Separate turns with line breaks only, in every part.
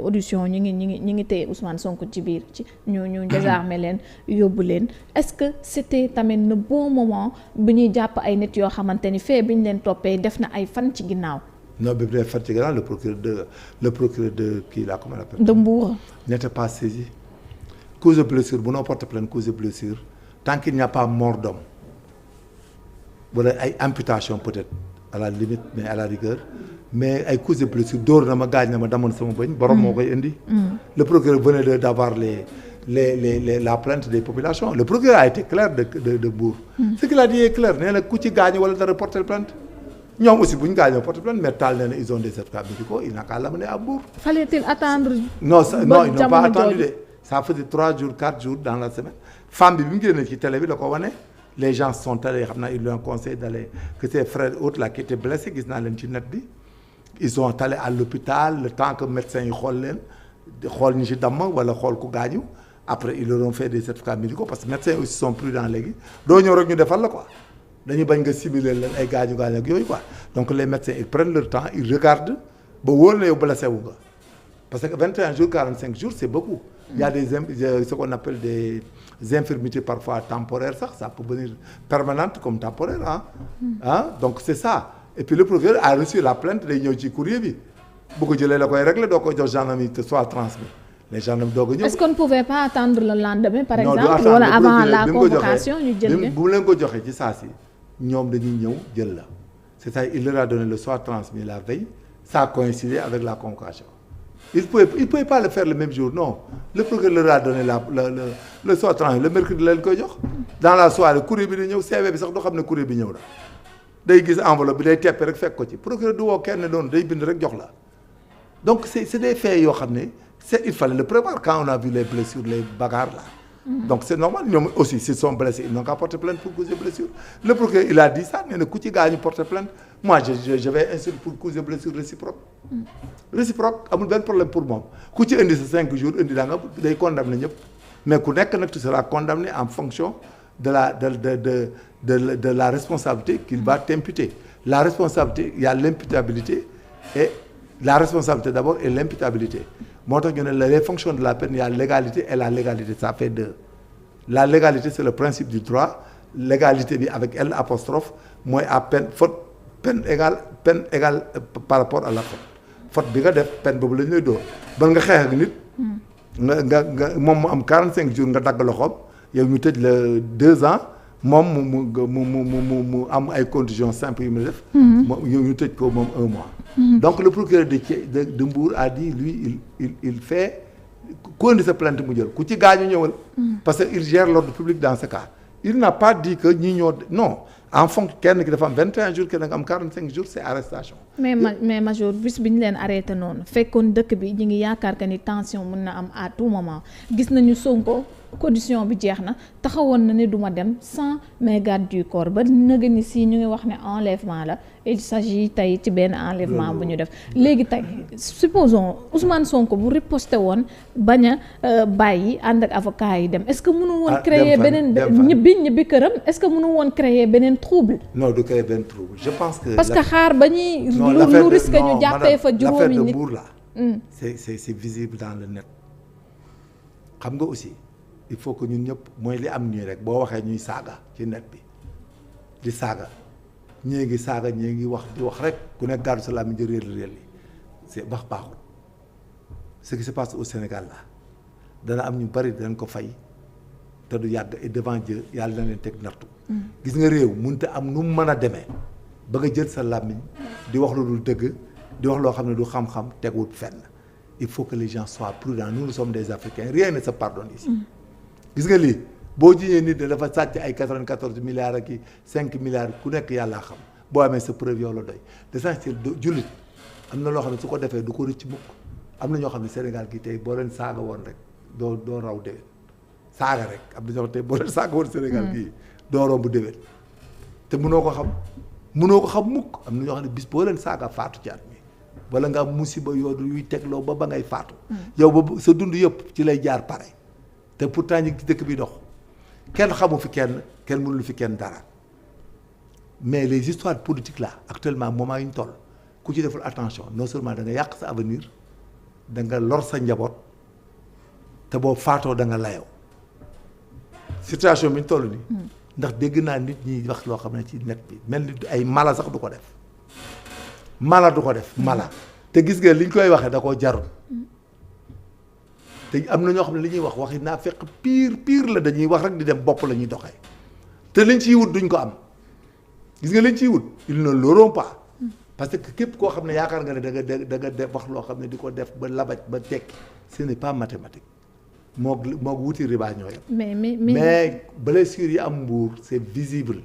audition ñu ngi téye Ousmane Sonko ci biir ci ñu désarmer leen yóbbu leen est-ce que c'était tamit le bon moment bi ñuy jàpp ay nit yoo xamante ni fee bi ñu leen toppee def na ay fan ci ginnaaw.
non bi dee fan ci ginnaaw le procureur de kii là comment on appelle.
de Mbour.
n'était pas saisi. cause de blessure bu noo porte plainte cause de blessure tant qu'il n'y a pas mort d'homme wala ay amputation peut-être à la limite mais à la rigueur. mais ay cause de blessure dóor na ma gaañ na ma damoon sama bëñ borom moo koy indi. le procureur venait d'avoir la plainte des populations le procureur a été clair de Mbour. ce qu'il a dit est clair nee na ku ci gaañu wala dara porter plainte ñoom aussi bu ñu gaañoo porter plainte mais taal nee na ils ont des certificats médicaux il n'a qu'à l'amener à Mbour.
fallait-il attendre.
non ils n'ont pas attendu de ça faisait 3 jours 4 jours dans la semaine femme bi mu génnee ci télé bi la ko wane. les gens sont allés xam naa ils lui ont conseillé d'aller que ses frères autres là qui étaient blessés gis naa leen ci net bi. ils sont allés à l'hôpital le temps que médecins yi xool leen xool ñu ci damm wala xool ku gaañu après ils leur ont fait des certificats médicaux parce que médecins aussi sont prudents léegi doo ñëw rek ñu defal la quoi dañuy bañ nga simuler leen ay gaañu ak yooyu quoi donc les médecins ils prennent leur temps ils regardent ba wóor na yow blessé wu nga parce que 21 jours 45 jours c'est beaucoup il y a ce qu'on appelle des infirmités parfois temporaires sax ça peut venir permanente comme temporaire donc c'est ça. et puis le procureur a reçu la plainte day ñëw ci courrier bi bu ko jëlee la koy régler doo koy jox gendarmerie te soit transmis les gendarmes doog a ñëw.
est-ce qu'on ne pouvait pas attendre le lendemain par exemple wala avant la convocation ñu jël leen
bu mu leen ko joxee ci saa si ñoom dañuy ñëw jël la c'est-à-dire il leur a donné le soir transmis la veille ça a coïncidé avec la convocation il pouvait pas le faire le même jour non le procureur leur a donné le soir transmis le mercredi leen koy jox dans la soirée courrier bi di ñëw CV bi sax doo xam ne courrier bi ñëw la. day gis enveloppe bi day teppe rek fekk ko ci procureur du woo kenn doon day bind rek jox la donc c'est des faits yoo xam ne il fallait le prévoir quand on a vu les blessures les bagarres là. donc c'est normal ñoom aussi s'ils sont blessés ils n'ont qu'à porter plainte pour cause de blessure le procureur il a dit ça nee na ku ci gaañu porter plainte moi je vais instruire pour cause de blessure réciproque amul benn problème pour moom ku ci indi sa 5 jours indi da nga day condamné ñëpp mais ku nekk nag tu seras condamné en fonction de la responsabilité qu'il va t'imputer. La responsabilité, il y a l'imputabilité et la responsabilité d'abord et l'imputabilité. Moo tax ñu ne les fonctions de la peine, il y a l'égalité et la légalité, ça fait deux. La légalité, c'est le principe du droit. L'égalité bi avec L apostrophe mooy à peine faute peine égale par rapport à la faute. Faute bi nga def peine boobu la ñuy dóor ba nga xeex ak nit. nga moom mu am 45 jours nga dagg loxoom. yow ñu tëj la 2 ans moom mu am ay conditions simples yu mu def. moom yow ñu tëj ko moom 1 mois. donc le procureur de Mbour a dit lui il fait ku indi sa plainte mu jël ku ci gaañu ñëwal. parce que il gère l'ordre public dans ce cas. il n'a pas dit que ñi ñoo non en fond kenn ki dafa am 21 jours kenn nga am 45 jours c'est arrestation.
mais major bis bi ñu leen arrêté noonu fekkoon dëkk bi ñu ngi yaakaar que ni tension mën na am à tout moment gis nañu Sonko. condition bi jeex na taxawoon na ne duma dem sans mes gardes du corps ba nëga ni si ñu ngi wax ne enlèvement la il s'agit tey ci benn enlèvement bu ñu def léegi tey supposons Ousmane Sonko bu riposté woon bañ a bàyyi ànd ak avocat yi dem est-ce que mënu woon créer beneen ñibbi këram est-ce que mënu woon créer beneen trouble
non du créer beneen trouble je pense que
parce que xaar ba ñuy lu risque ñu jàppee fa juróomi nit
Mbour là c'est visible dans le net xam nga aussi il faut que ñun ñëpp mooy li am nii rek boo waxee ñuy saaga ci net bi di saaga ñii ngi saaga ñii ngi wax di wax rek ku nekk gàddu sa làmmiñ di réel yi c'est baaxul ce qui se passe au Sénégal là dana am ñu bari danañ ko fay te du yàgg et devant Dieu yàlla na leen teg nattu. gis nga réew mënut a am nu mu mën a demee ba nga jël sa làmmiñ di wax lu dul dëgg di wax loo xam ne du xam-xam teguwul fenn il faut que les gens soient prudents nous sommes des Africains rien ne se pardonne ici. gis nga lii boo jiñee nit ne dafa sàcc ay 94 milliards ak i 5 milliards ku nekk yàllaa xam boo amee sa preuve yow la doy l'essentiel jullit am na loo xam ne su ko defee du ko rëcc mukk am na ñoo xam ne Sénégal gi tey boo leen saaga woon rek doo raw déwén saaga rek am na ñoo xam ne tey boo leen saaga woon Sénégal gii doo romb déwén te mënoo ko xam mukk am na ñoo xam ne bis boo leen saaga faatu ci at mi wala nga am musiba yoodu yuy tegloo ba ngay faatu yow ba sa dund yëpp ci lay jaar pare te pourtant ñu ci dëkk bi dox kenn xamu fi kenn mënul fi kenn dara mais les histoires politiques là actuellement moment yi ñu toll ku ci deful attention non seulement da nga yàq sa avenir da nga lor sa njaboot te boo faatoo da nga layoo situation bi ñu toll nii. ndax dégg naa nit ñi wax loo xam ne ci net bi mel ni ay mala sax du ko def mala du ko def mala te gis nga li ñu koy waxee da koo jarul te am na ñoo xam ne li ñuy wax waxi naa fekk pire la dañuy wax rek di dem bopp la ñuy doxee te liñ ciy wut duñ ko am gis nga liñ ciy wut ils ne l'auront pas parce que képp koo xam ne yaakaar nga ne da nga def wax loo xam ne di ko def ba labaj ba tekki ce n'est pas mathématique moog wuti riba ñoo yem. mais blessures yi am Mbour c'est visible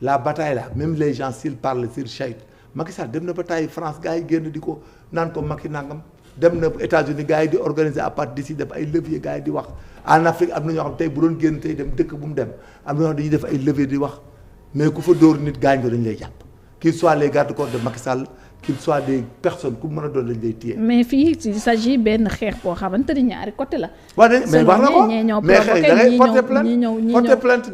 la bataille là même les gens s'ils parlent sur Cheikh Macky Sall dem na bataille France gars yi génn di ko naan ko Macky nangam dem na États-Unis gars yi di organiser à partir d'ici def ay levier gars yi di wax en Afrique am na ñoo xam tey bu doon génn tey dem dëkk bu mu dem am na ñoo xam dañuy def ay levier di wax mais ku fa dóor nit gaañ ko dañ lay jàpp qu'il soit les gardes-corps de Macky Sall qu'il soit des personnes ku mën a doon lañ lay téye.
mais fii il s'agit benn xeex boo xamante ni ñaari côté la.
waaw mais wax na ko mais xëy da ngay porter plainte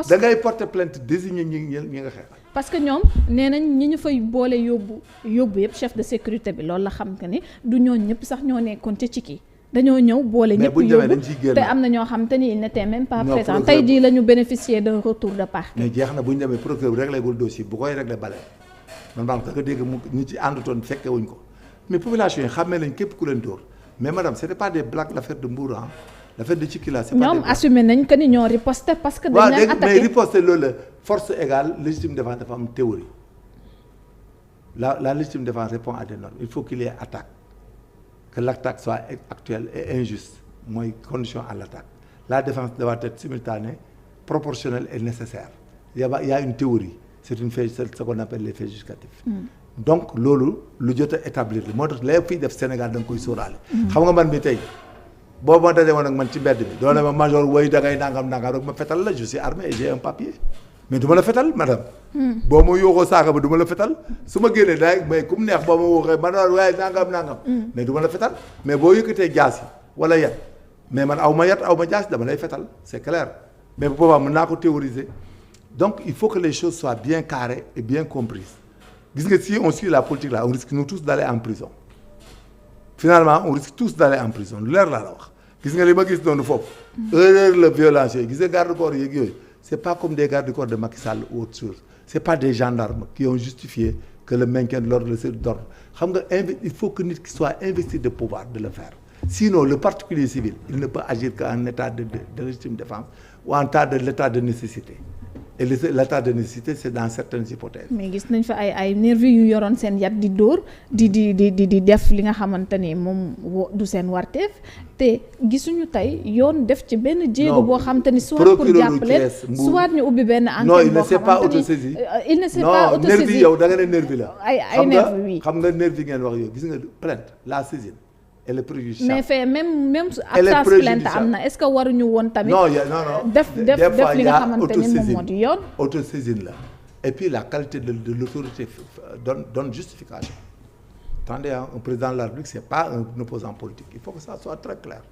da ngay porter plainte désigner ñi nga xeex.
parce que ñoom nee nañ ñi ñu fay boole yóbbu yëpp chef de sécurité bi loolu la xam que ni du ñooñ ñëpp sax ñoo nekkoon ca ci kii dañoo ñëw boole ñëpp yóbbu te am na ñoo xam te ni il n'était même pas présent tey jii la ñu bénéficier d'un retour de parquet.
mais jeex na bu ñu demee procureur bi réglé gul dossier bu koy réglé bale man maa ngi dégg mu ñi ci àndutoon fekke wuñ ko mais population yi xàmmee nañ képp ku leen dóor mais madame c'était pas des blagues l'affaire de Mbour ah l'affaire de Cikila c'est pas
ñoom assumé nañ que ni ñoo riposté parce que dañ leen attaqué
mais riposté loolu la force égale légitime défense dafa am théorie la légitime défense répond à des normes il faut qu'il y ait attaque que l'attaque soit actuelle et injuste mooy condition à l'attaque la défense doit être simultanée proportionnelle et nécessaire il y a une théorie c'est ce qu'on appelle les faits justificatifs. Donc loolu lu jot a établir la moo tax lépp fii def Sénégal da nga koy sóoraale. xam nga man mi tey boo ma dajee woon ak man ci mbedd bi doole ma major woy da ngay nangam rek ma fetal la je suis armé et j'ai un papier mais du ma la fetal madame. boo ma yóoxoo saaga ba du ma la fetal su ma génnee daay mais ku mu neex boo ma wóoxee ma doon waaye nangam. mais du ma la fetal mais boo yëkkatee jaas yi wala yat mais man aw ma yat aw ma jaas dama lay fetal c'est clair mais bu boobaa mën naa ko théoriser. Donc il faut que les choses soient bien carrées et bien comprises. Gis nga si on suit la politique là on risque nous tous d'aller en prison. Finalement on risque tous d'aller en prison lu leer laa la wax gis nga li ma gis noonu foofu. erreur la violence yooyu gis nga garde-corps yeeg yooyu c'est pas comme des garde-corps de Macky Sall ou autre chose c'est pas des gendarmes qui ont justifié que le maintien de l'ordre le service d'ordre xam nga il faut que nit ki soit investi de pouvoir de le faire. Sinon le particulier civil il ne peut agir qu'en état de légitime défense ou en état de l'état de nécessité. Et l'état de nécessité c'est dans certaines hypothèses.
mais gis nañ fa ay nervis yu yoroon seen yat di dóor di def li nga xamante ni moom du seen warteef te gisuñu tey yoon def ci benn jéego boo xamante ni soit pour jàppale soit ñu ubbi benn enquête
non il ne s'est pas autosaisi
il ne s'est pas autosaisi
nervi yow da nga ne nervi la
ay nervi oui
xam nga nervi ngeen wax yow gis nga plainte la saisine elle est préjudiciable
mais fait même absence plainte am na est-ce que waruñu woon tamit.
non
def li nga xamante ni moom moo di yoon.
autosaisine la et puis la qualité de l'autorité donne justification. Attendez un président de la République c'est pas un opposant politique il faut que ça soit très clair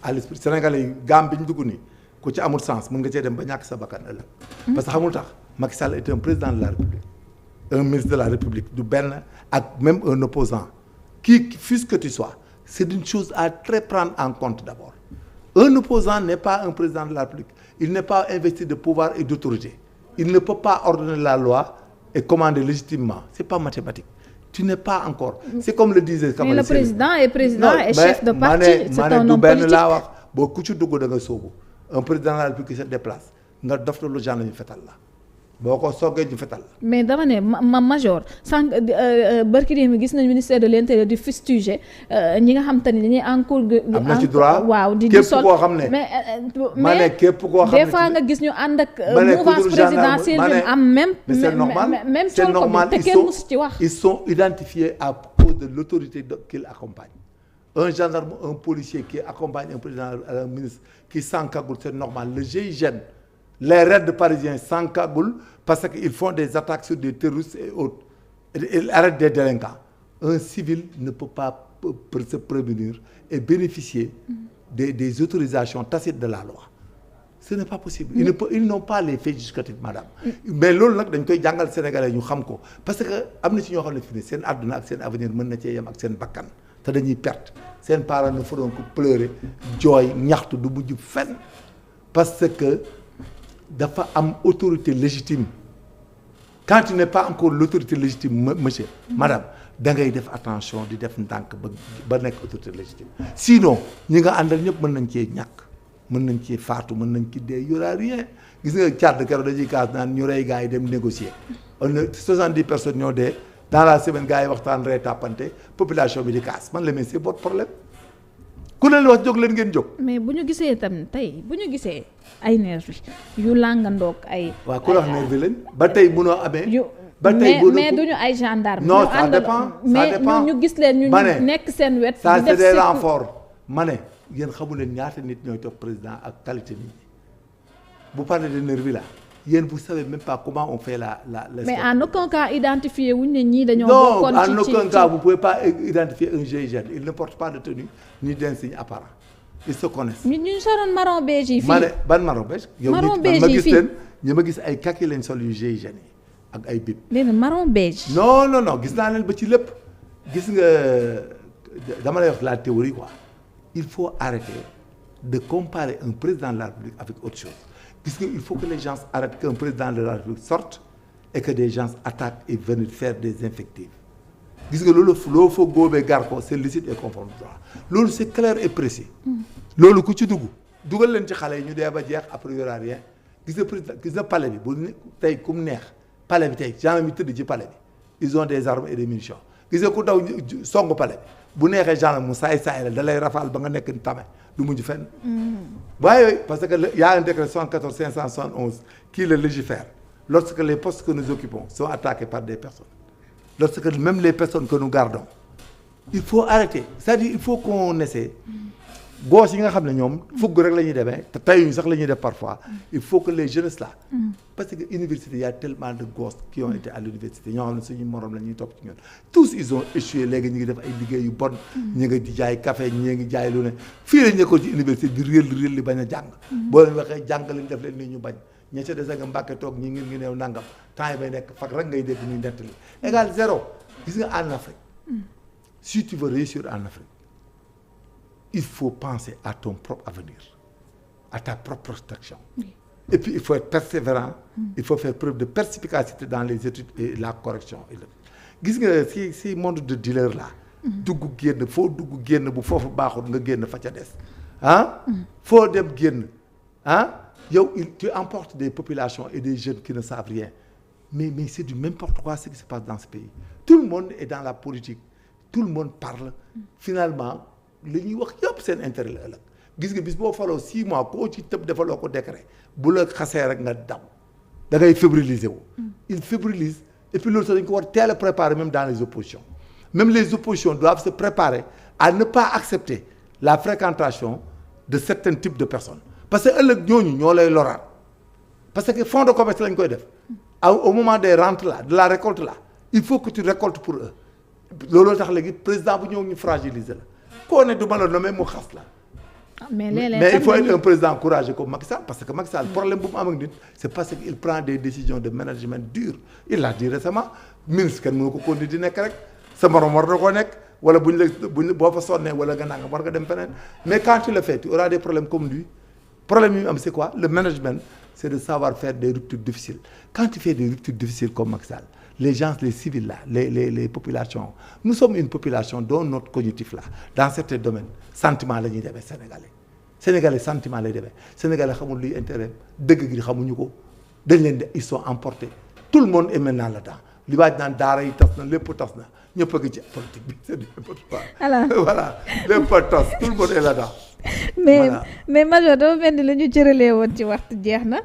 à l'esprit sénégalais yi gaam bi ñu dugg nii ku ci amul sens mën nga cee dem ba ñàkk sa bakkan ëllëg. parce que xamul tax Macky Sall est un président de la République un ministre de la République du benn ak même un opposant qui fût-ce que tu sois. C'est une chose à très prendre en compte d'abord. Un opposant n'est pas un président de la République. Il n'est pas investi de pouvoir et d'autorité. Il ne peut pas ordonner la loi et commander légitimement. C'est pas mathématique. Tu n'es pas encore. C'est comme le disait Kamala.
Mais le président est président et chef de parti. C'est un homme politique.
laa wax boo ku ci dugg da nga sóobu un président de la République qui se déplace nga dof lu genre ñu fetal la. boo ko soggee ñu fetal.
mais dama ne major sànq barki démb gis nañ ministère de l'intérieur di fustiger ñi nga xam te ne dañuy encore.
am na ci droit
waaw di
képp
sol
koo xam ne.
mais
képp koo xam ne
des fois nga gis ñu ànd ak. mouvance présidentielle bi am même.
mais c'est normal
même
c'est normal
te kenn musu ci wax.
ils sont identifiés à cause de l'autorité qu'ils accompagnent. Un gendarme un policier qui accompagne un président un ministre qui s'encagoule c'est normal le GIGN. Les raids parisiens s'encagoulent parce qu'ils font des attaques sur des terroristes et autres. Ils arrêtent des délinquants. Un civil ne peut pas se prémunir et bénéficier des autorisations tacites de la loi. Ce n'est pas possible. Ils n'ont pas les faits justificatifs, madame. Mais loolu nag dañ koy jàngal Sénégalais ñu xam ko parce que am na ci ñoo xam ne fi ne seen àdduna ak seen avenir mën na cee yem ak seen bakkan te dañuy perte seen parents ne feront que pleurer jooy ñaxtu du mujj fenn parce que dafa am autorité légitime quand tu n'es pas encore l'autorité légitime monsieur madame da ngay def attention di def ndànk ba nekk autorité légitime sinon ñi nga àndal ñëpp mën nañ cee ñàkk mën nañ cee faatu mën nañ ci dee y aura rien gis nga Tchad keroog dañuy kaas naan ñu rey gars yi dem négocier on a 70 personnes ñoo dee dans la semaine gars yi waxtaan ree tàppante population bi di kaas man la mais c'est votre problème ku leen wax jóg leen ngeen jóg.
mais bu ñu gisee tam tey bu ñu gisee ay nervi yu làngandoog ay.
waaw ku la wax nervi lañ ba tey mënoo amee. ba tey
mais duñu ay gendarme.
non ça dépend ça dépend
mais ñu gis leen ñu nekk seen wet.
ça c'est des renforts ma ne yéen xamu leen ñaata nit ñooy topp président ak qualité nit ñi bu parlez de nervi là yéen vous savez même pas comment on fait la.
mais en aucun cas identifié wuñ ne ñii dañoo. bokkoon ci
non en aucun cas vous pouvez pas identifier un GIGN il ne porte pas de tenue ni d'insigne apparent ils se connaissent.
ñu soroon marron beige yi fii.
ma ne ban marron beige.
marron beige
yow
yi fii
ñi ma gis ay kaki lañ sol yu GIGN yi ak ay bib.
léegi marron beige.
non gis naa leen ba ci lépp gis nga dama lay wax la théorie quoi il faut arrêter de comparer un président de la République avec autre chose gis nga il faut que les gens arrêtent qu'un président de la République sorte et que des gens attaquent et viennent faire des invectives gis nga loolu loo fa góobee gar ko c'est licite et conforme au droit loolu c'est clair et précis. loolu ku ci dugal leen ci xale yi ñu dee ba jeex après y aura rien gis nga président gis nga palais bi bu tey ku mu neex. palais bi tey gendarme yi tëdd ci palais bi ils ont des armes et des munitions gis nga ku daw songu palais bi bu neexee gendarme mu saay la da lay rafal ba nga nekk tame du mujj fenn. waaye parce que y a un décret 74 571 qui le légifère lorsque les postes que nous occupons sont attaqués par des personnes lorsque même les personnes que nous gardons il faut arrêter c'est-à-dire il faut qu'on essaie gosses yi nga xam ne ñoom fugg rek la ñuy demee te tayuñu sax la ñuy def parfois il faut que les jeunesses là parce que université y a tellement de gosses qui ont été à l'université ñoo xam ne suñu morom la ñuy topp ci ñoom tous ils ont échoué léegi ñu ngi def ay liggéey yu bon ñu ngi di jaay café ñi ngi jaay lu ne fii lañ nekkoon ci université di réel li bañ a jàng boo leen waxee jàng lañ def leen nii ñu bañ ña ca des nga Mbàkke toog ñi ngi neew nangam temps yi bay nekk fak rek ngay dégg ñuy nettali égal zéro gis nga en Afrique si tu veux réussir en Afrique il faut penser à ton propre avenir, à ta propre protection. Oui. Et puis il faut être persévérant, il faut faire preuve de perspicacité dans les études et la correction. Gis nga si monde de dealer là. dugg génn foo dugg génn bu foofu baaxul nga génn fa ca des ah. foo dem génn ah yow tu emportes des populations et des jeunes qui ne savent rien mais c'est du n'importe quoi ce qui se passe dans ce pays. Tout le monde est dans la politique, tout le monde parle finalement. li ñuy wax yëpp seen intérêt la ëllëg gis nga bis boo faloo 6 mois koo ci tëb defaloo ko décret bu la xasee rek nga daw da ngay fébriliser wu. il fébrilise et puis loolu sax dañ ko war teel a préparer même dans les oppositions même les oppositions doivent se préparer à ne pas accepter la fréquentation de certains types de personnes parce que ëllëg ñooñu ñoo lay loraat parce que fonds de commerce lañ koy def au moment des rentes là de la récolte là il faut que tu récoltes pour eux looloo tax léegi président bu ñëw ñu fragiliser la. koo ne du ma la nommer mu xas la. mais il faut être un président courageux comme Macky Sall parce que Macky Sall problème bu mu am ak nit c'est parce qu'il prend des décisions de management dures il l'a dit récemment ministre kenn mënu ko continuer di nekk rek sa morom war na koo nekk wala buñ boo fa sonnee wala nga nangam war nga dem feneen mais quand tu le fais tu auras des problèmes comme lui problème yi am c'est quoi le management c'est de savoir faire des ruptures difficiles quand tu fais des ruptures difficiles comme Macky Sall les gens, les civils là, les populations, nous sommes une population dont notre cognitif là, dans certains domaines, sentiment la ñuy demee Sénégalais sentiment lay demee Sénégalais xamul luy intérêt dëgg gi xamuñu ko dañ leen de ils sont emportés tout le monde est maintenant là-dedans li waaj naan daara yi tas na lépp tas na ñëpp a ngi ci politique bi c'est n'importe quoi. voilà lépp a tas tout le monde est là-dedans.
mais Major dafa mel ni la ñu cëralee woon ci waxtu jeex na.